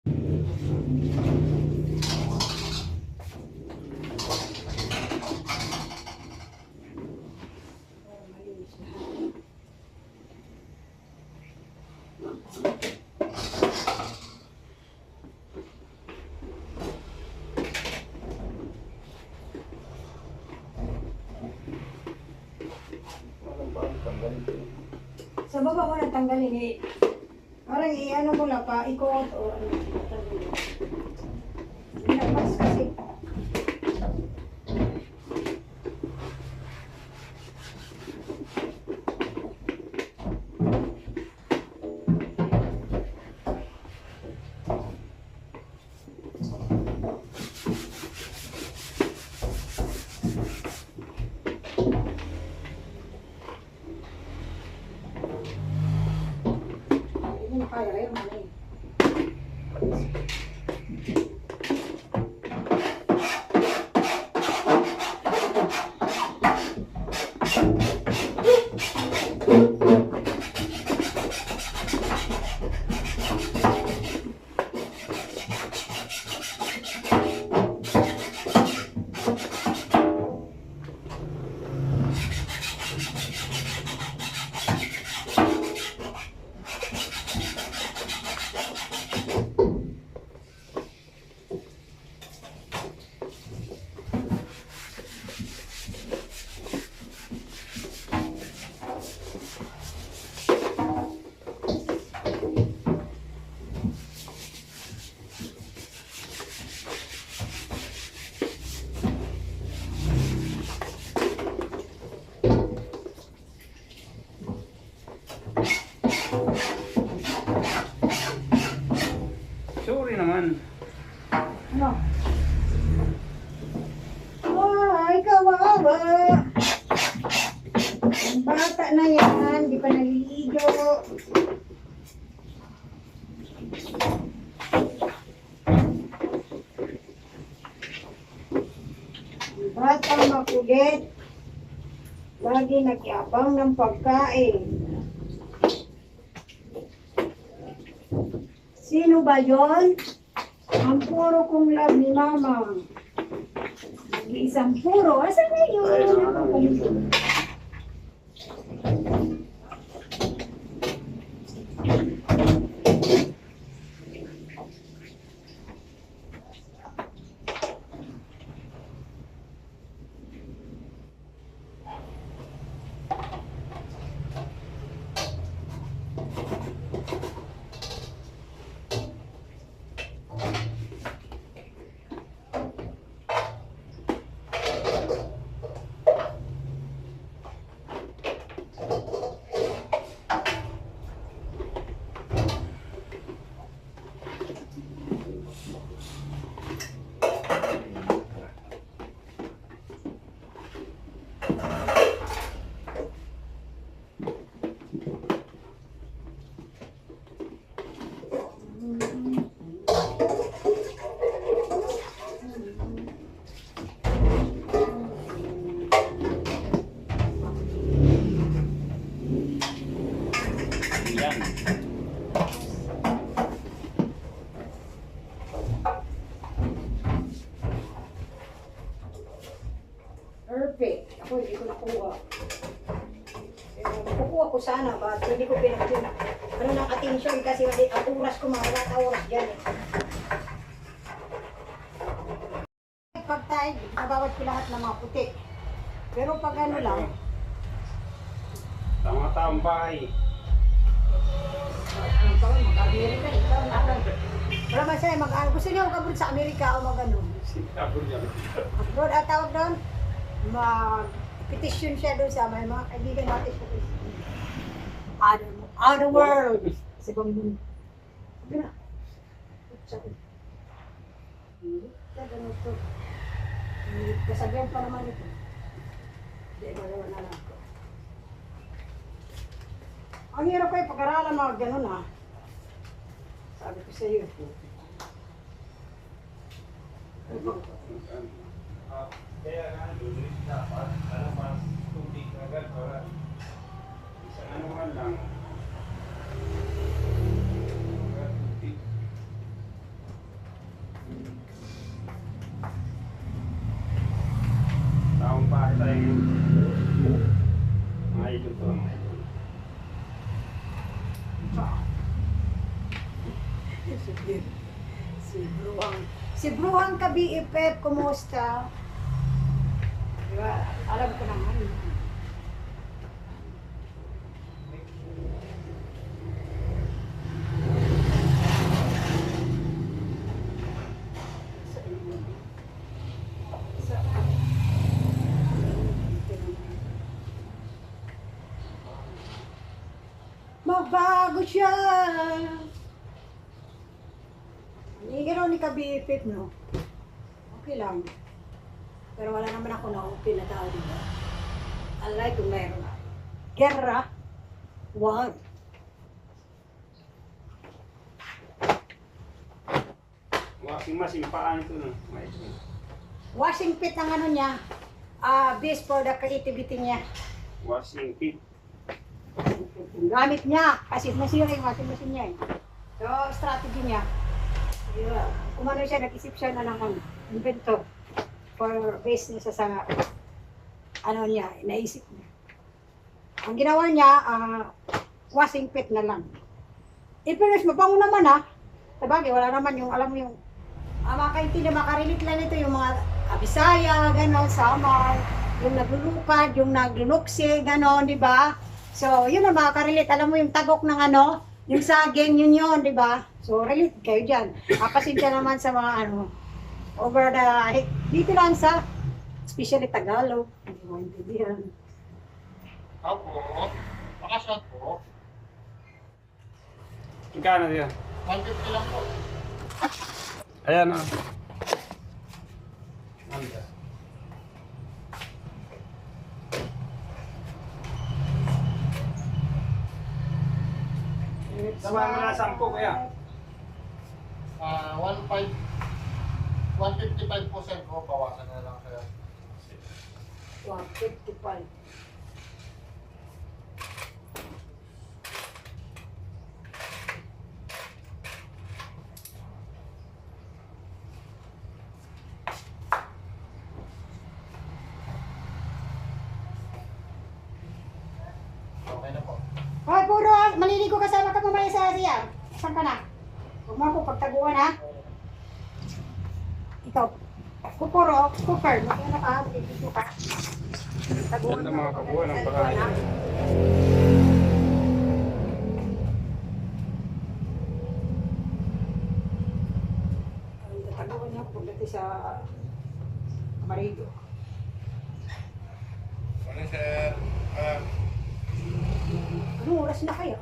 Sa baba mo natanggalin eh. Parang i-ano mo lang pa, ikot o ano. Nilapas kasi. Kaya rin ano eh. Sorry naman. Ano? Ay, kawawa. Ang bata na yan, di pa naliligo. Ang bata makulit. Lagi nakiabang ng pagkain. Sino ba yon? Ang puro kong love ni Mama. Isang puro. Asan na yun? Perfect. Ako hindi ko nakuha. Nakukuha ko sana ba? Hindi ko pinag-tune. Ano ng attention kasi ang oras ko mga wala oras dyan eh. Pag tayo, nabawat ko lahat ng mga puti. Pero pag ano lang, Tama-tama bahay. ano pa rin, mag-Amerika. Wala man siya, gusto niyo mag-abroad sa Amerika o mag-ano? Abroad at tawag doon? Mag-petition siya doon sa may mga kaibigan natin sa other world. Sa ibang mundo. Sabi na. Sabi na ito. Kasabihan pa naman ito. Hindi, magawa na lang ko. Ang hirap kayo pag-aralan mga ganun ha. Sabi ko sa iyo. Kaya nga, lulis dapat, ano mas tubig agad para isang ano man lang. Tubig. Si Bruhang ka BFF, kumusta? Diba? Alam ko naman. Magbago siya. Hindi gano'n ni ka-BFF, no? Okay lang. Pero wala naman ako na-open na tao dito. Unlike kung mayroon na. Gerra. Wag. Washing machine, paan ito no? Washing pit ang ano niya. Base for the creativity niya. Washing pit. Gamit niya. Kasi nasira yung washing machine niya eh. So, strategy niya. Umano siya, nag-isip siya na ng invento for base niya sa ano niya, naisip niya. Ang ginawa niya, washing pit na lang. In fairness, mabango naman Sabagay, wala naman yung, alam mo yung, makaintindi, makarelate lang ito yung mga Bisaya, gano'n, Samar, yung naglulupad, yung nagluluksi, gano'n, di ba? So, yun ang makakarelate. Alam mo yung tagok ng ano, yung saging, yun, di ba? So, relate kayo dyan. Kapasensya naman sa mga over the, dito lang sa, especially Tagalog. Hindi mo intindihan. Opo. Pakasyon po. Magkano yan? 150 lang po. Ayan o. Sama mo na 10 kaya. 155% po, bawasan na lang kaya. 155. Okay na po. Hoy, puro, maliligo kasama ka mamaya sa siya. Saan ka na? Huwag mo ako pagtaguan, ha? Ikaw, kupuro, cooper, mag-ano ka, maliligo ka. Yan ang mga kabuhan ng pagkain. Tataguan niya pagdating sa Marido. Ano sir? Anong oras na kayo?